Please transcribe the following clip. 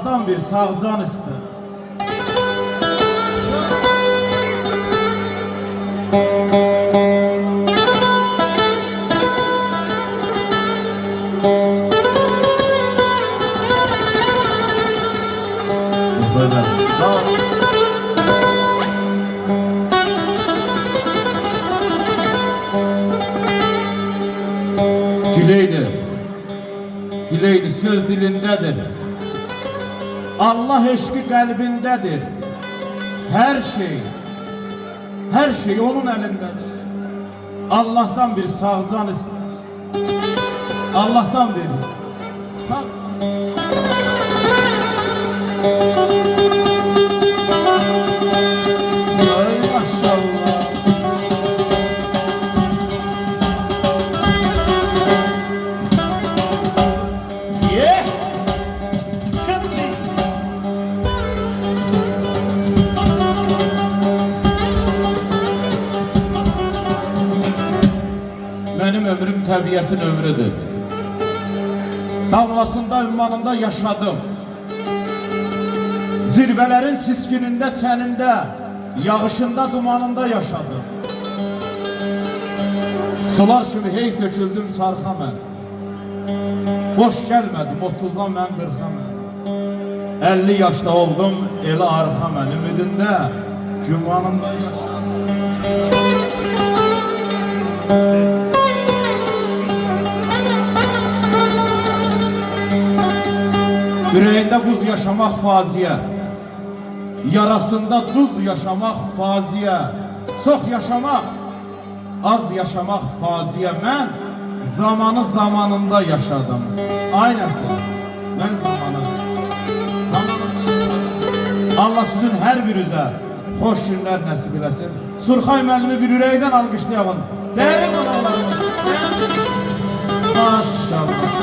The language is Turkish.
Allah'tan bir sağ can iste. Böyle. Güleyli söz dilindedir. Allah eşki kalbindedir. Her şey onun elindedir. Allah'tan bir sağ can iste. Allah'tan bir sağ. Ay maşallah. Benim ömrüm təbiətin ömrüdür. Davlasında, ümmanında yaşadım. Zirvelerin siskinində, sənində, yağışında, dumanında yaşadım. Sular kimi hey töküldüm çarxa mən. Boş gəlmədim 30'dan mən 40'a mən. 50 yaşda oldum elə arxa mən. Ümidində, gümanında yaşadım. Yüreğinde buz yaşamak faziye, yarasında tuz yaşamak faziye, çok yaşamak, az yaşamak faziye. Ben zamanı zamanında yaşadım. Aynen ben zamanında yaşadım. Allah sizin her birinize hoş günler nasip eləsin. Surxay müəllimi bir yüreğden alkışlayalım. Değerli konularımız. Maşallah.